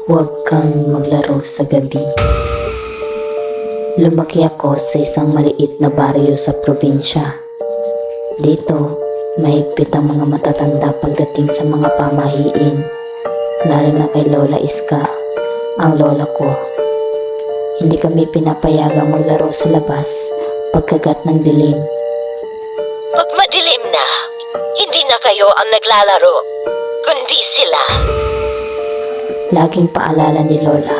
Huwag kang maglaro sa gabi. Lumaki ako sa isang maliit na baryo sa probinsya. Dito, mahigpit ang mga matatanda pagdating sa mga pamahiin, lalo na kay Lola Iska, ang lola ko. Hindi kami pinapayagang maglaro sa labas pagkagat ng dilim. Pag madilim na, hindi na kayo ang naglalaro, kundi sila. Laging paalala ni Lola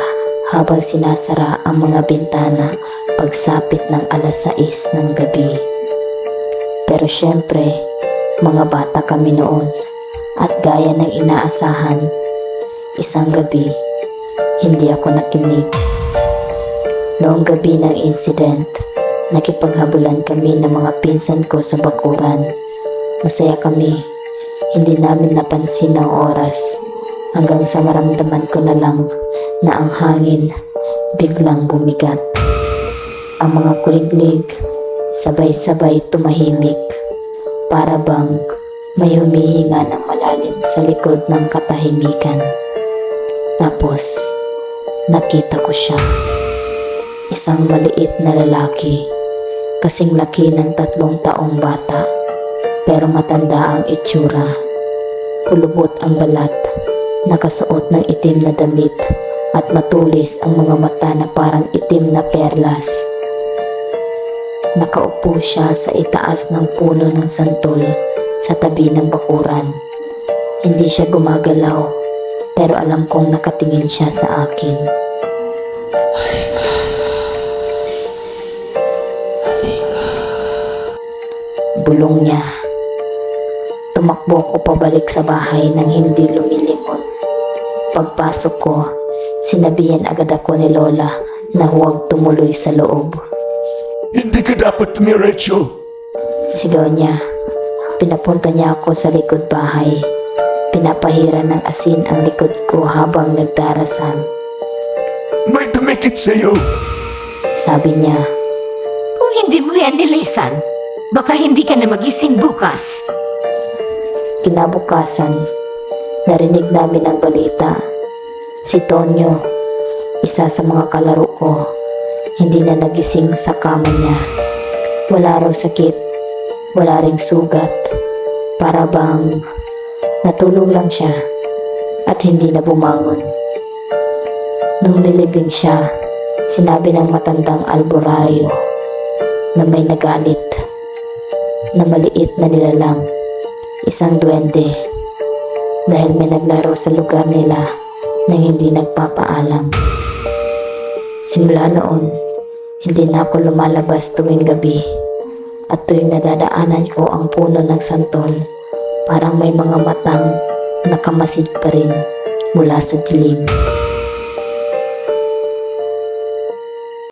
habang sinasara ang mga bintana pagsapit ng alas 6 ng gabi. Pero syempre, mga bata kami noon at gaya ng inaasahan, isang gabi, hindi ako nakinig. Noong gabi ng incident, nakipaghabulan kami ng mga pinsan ko sa bakuran. Masaya kami, hindi namin napansin ang oras. Hanggang sa maramdaman ko na lang na ang hangin biglang bumigat. Ang mga kuliglig sabay-sabay tumahimik. Para bang may humihinga ng malalim sa likod ng katahimikan. Tapos nakita ko siya. Isang maliit na lalaki. Kasing laki ng 3 taong bata. Pero matanda ang itsura. Kulubot ang balat. Nakasuot ng itim na damit at matulis ang mga mata na parang itim na perlas. Nakaupo siya sa itaas ng puno ng santol sa tabi ng bakuran. Hindi siya gumagalaw pero alam kong nakatingin siya sa akin. Bulong niya. Tumakbo ko pabalik sa bahay nang hindi lumilingon. Pagpasok ko, sinabihan agad ako ni Lola na huwag tumuloy sa loob. Hindi ka dapat tumiretso. Sigaw niya. Pinapunta niya ako sa likod bahay. Pinapahira ng asin ang likod ko habang nagdarasal. May dumikit sa'yo. Sabi niya, Kung hindi mo yan nilisan, baka hindi ka na magising bukas. kinabukasan, narinig namin ang balita. Si Tonyo, isa sa mga kalaro ko, hindi na nagising sa kama niya. Wala raw sakit, wala ring sugat. Para bang natulog lang siya at hindi na bumangon. Nung nilibing siya, sinabi ng matandang albularyo na may nagalit na maliit na nilalang, isang duwende, dahil may naglaro sa lugar nila nang hindi nagpapaalam. Simula noon, hindi na ako lumalabas tuwing gabi at tuwing nadadaanan ko ang puno ng santol, parang may mga matang nakamasid pa rin mula sa dilim.